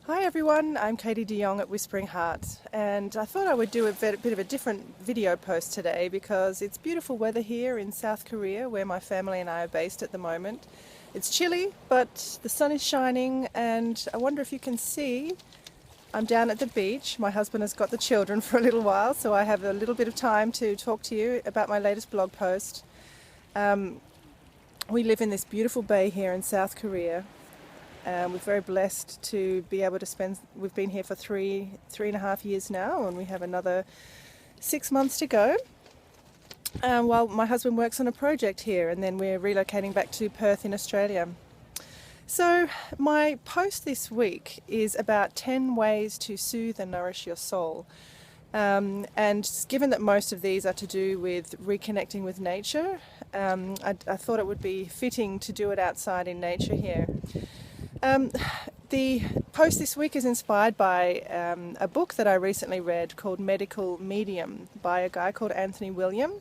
Hi everyone, I'm Katie de Jong at Whispering Heart, and I thought I would do a bit of a different video post today because it's beautiful weather here in South Korea where my family and I are based at the moment. It's chilly, but the sun is shining, and I wonder if you can see I'm down at the beach. My husband has got the children for a little while, so I have a little bit of time to talk to you about my latest blog post. We live in this beautiful bay here in South Korea. We're very blessed to be able to spend, we've been here for three and a half years now, and we have another 6 months to go. While my husband works on a project here, and then we're relocating back to Perth in Australia. So my post this week is about 10 ways to soothe and nourish your soul. And given that most of these are to do with reconnecting with nature, I thought it would be fitting to do it outside in nature here. The post this week is inspired by a book that I recently read called Medical Medium by a guy called Anthony William.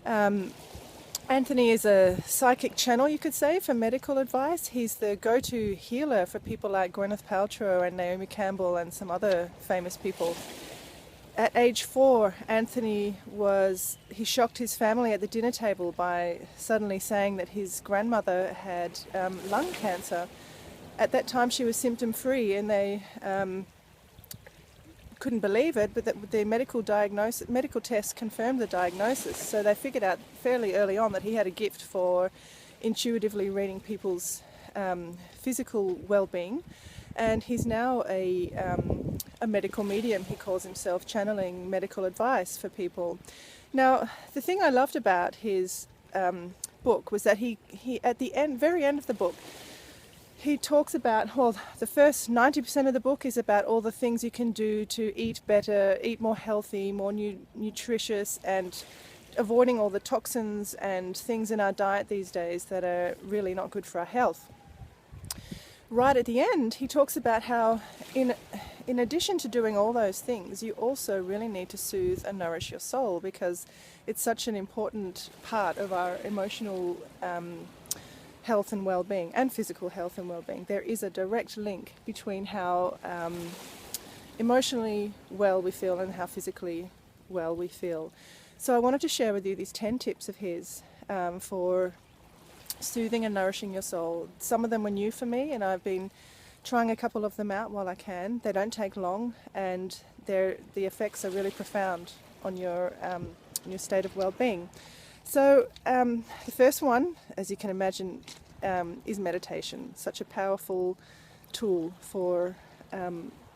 Anthony is a psychic channel, you could say, for medical advice. He's the go-to healer for people like Gwyneth Paltrow and Naomi Campbell and some other famous people. At age 4, Anthony he shocked his family at the dinner table by suddenly saying that his grandmother had lung cancer. At that time she was symptom-free, and they couldn't believe it, but the medical test confirmed the diagnosis. So they figured out fairly early on that he had a gift for intuitively reading people's physical well-being, and he's now a medical medium. He calls himself, channeling medical advice for people. Now, the thing I loved about his book was that he at the very end of the book, he talks about, well, the first 90% of the book is about all the things you can do to eat better, eat more healthy, more nutritious, and avoiding all the toxins and things in our diet these days that are really not good for our health. Right at the end, he talks about how in addition to doing all those things, you also really need to soothe and nourish your soul, because it's such an important part of our emotional health and well-being, and physical health and well-being. There is a direct link between how emotionally well we feel and how physically well we feel. So I wanted to share with you these 10 tips of his for soothing and nourishing your soul. Some of them were new for me, and I've been trying a couple of them out while I can. They don't take long, and the effects are really profound on your state of well-being. So the first one, as you can imagine, is meditation. Such a powerful tool for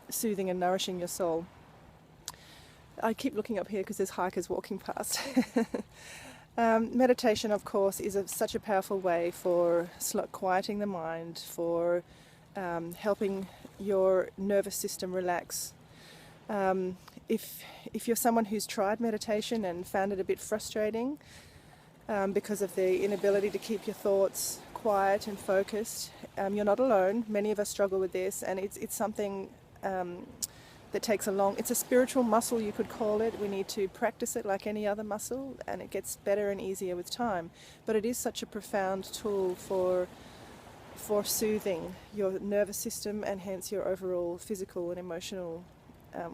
soothing and nourishing your soul. I keep looking up here because there's hikers walking past. Meditation, of course, is such a powerful way for quieting the mind, for helping your nervous system relax. If you're someone who's tried meditation and found it a bit frustrating, because of the inability to keep your thoughts quiet and focused, you're not alone. Many of us struggle with this, and it's something that takes it's a spiritual muscle, you could call it. We need to practice it like any other muscle, and it gets better and easier with time. But it is such a profound tool for soothing your nervous system, and hence your overall physical and emotional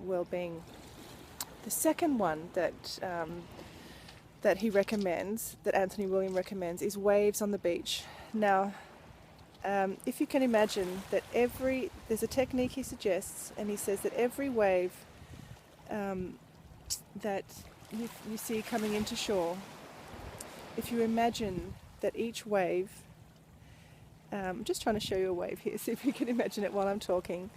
well-being. The second one that he recommends, that Anthony William recommends, is waves on the beach. Now, if you can imagine that there's a technique he suggests, and he says that every wave that you see coming into shore, if you imagine that each wave, I'm just trying to show you a wave here, see if you can imagine it while I'm talking.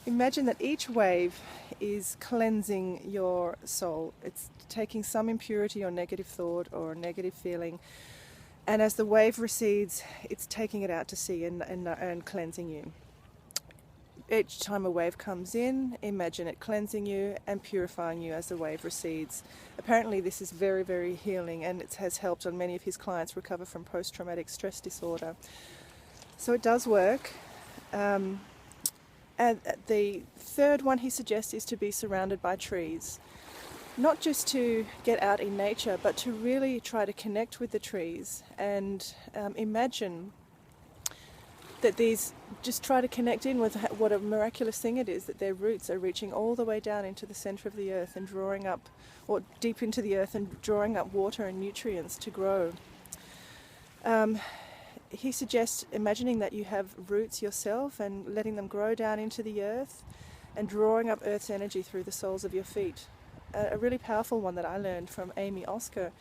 Imagine that each wave is cleansing your soul. It's taking some impurity or negative thought or negative feeling, and as the wave recedes, it's taking it out to sea and cleansing you. Each time a wave comes in, imagine it cleansing you and purifying you as the wave recedes. Apparently this is very, very healing, and it has helped on many of his clients recover from post-traumatic stress disorder. So it does work. And the third one he suggests is to be surrounded by trees. Not just to get out in nature, but to really try to connect with the trees and imagine that these, just try to connect in with what a miraculous thing it is that their roots are reaching all the way down into the center of the earth and drawing up, or deep into the earth and drawing up water and nutrients to grow. He suggests imagining that you have roots yourself and letting them grow down into the earth and drawing up Earth's energy through the soles of your feet. A really powerful one that I learned from Amy Oscar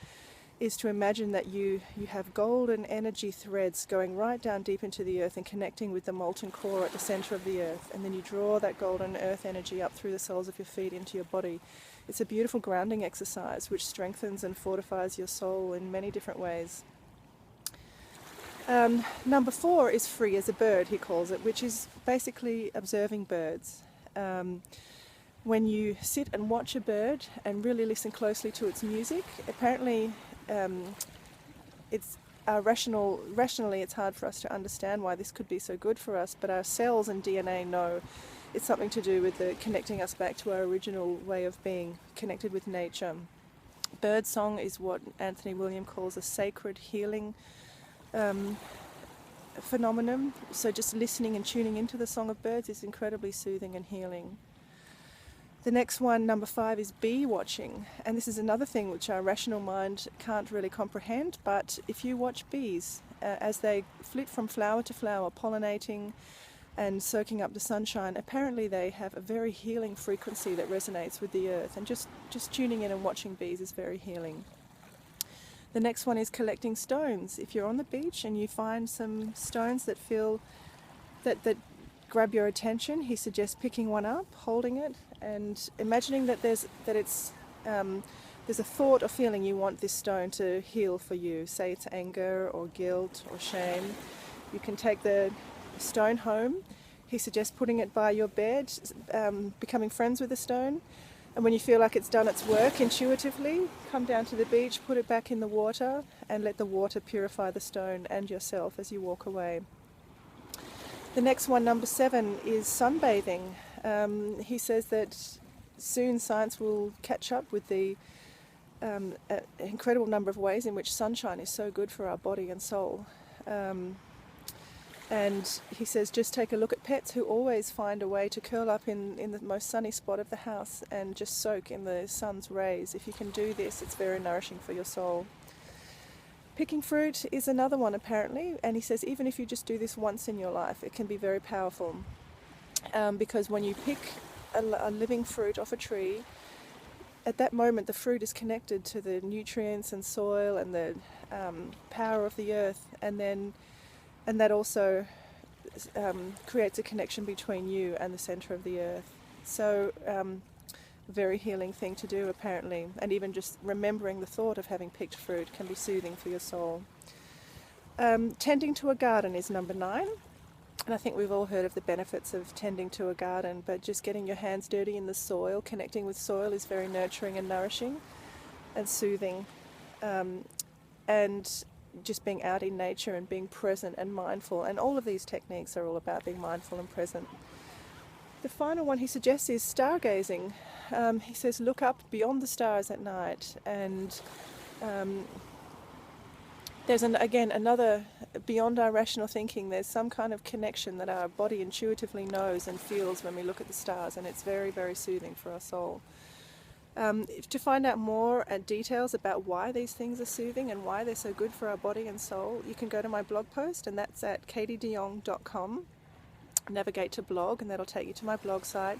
is to imagine that you have golden energy threads going right down deep into the earth and connecting with the molten core at the center of the earth, and then you draw that golden earth energy up through the soles of your feet into your body. It's a beautiful grounding exercise which strengthens and fortifies your soul in many different ways. Number 4 is free as a bird, he calls it, which is basically observing birds. When you sit and watch a bird and really listen closely to its music, apparently it's rationally it's hard for us to understand why this could be so good for us, but our cells and DNA know it's something to do with connecting us back to our original way of being, connected with nature. Bird song is what Anthony William calls a sacred healing phenomenon. So just listening and tuning into the song of birds is incredibly soothing and healing. The next one, number 5, is bee watching, and this is another thing which our rational mind can't really comprehend, but if you watch bees as they flit from flower to flower, pollinating and soaking up the sunshine, apparently they have a very healing frequency that resonates with the earth, and just tuning in and watching bees is very healing. The next one is collecting stones. If you're on the beach and you find some stones that feel that grab your attention, he suggests picking one up, holding it, and imagining that there's a thought or feeling you want this stone to heal for you. Say it's anger or guilt or shame. You can take the stone home. He suggests putting it by your bed, becoming friends with the stone. And when you feel like it's done its work intuitively, come down to the beach, put it back in the water, and let the water purify the stone and yourself as you walk away. The next one, number 7, is sunbathing. He says that soon science will catch up with the incredible number of ways in which sunshine is so good for our body and soul. And he says just take a look at pets who always find a way to curl up in the most sunny spot of the house and just soak in the sun's rays. If you can do this, it's very nourishing for your soul. Picking fruit is another one apparently, and he says even if you just do this once in your life, it can be very powerful. Because when you pick a living fruit off a tree, at that moment the fruit is connected to the nutrients and soil and the power of the earth, and that also creates a connection between you and the center of the earth. So very healing thing to do apparently, and even just remembering the thought of having picked fruit can be soothing for your soul. Tending to a garden is number 9, and I think we've all heard of the benefits of tending to a garden, but just getting your hands dirty in the soil, connecting with soil is very nurturing and nourishing and soothing, and just being out in nature and being present and mindful, and all of these techniques are all about being mindful and present. The final one he suggests is stargazing. He says look up beyond the stars at night, and there's another beyond our rational thinking. There's some kind of connection that our body intuitively knows and feels when we look at the stars, and it's very, very soothing for our soul. To find out more details about why these things are soothing and why they're so good for our body and soul, you can go to my blog post, and that's at katiedeyong.com. Navigate to blog, and that'll take you to my blog site.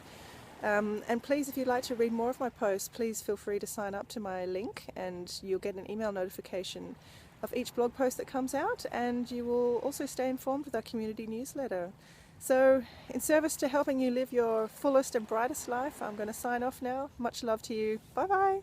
And please, if you'd like to read more of my posts, please feel free to sign up to my link, and you'll get an email notification of each blog post that comes out, and you will also stay informed with our community newsletter. So, in service to helping you live your fullest and brightest life, I'm going to sign off now. Much love to you. Bye bye.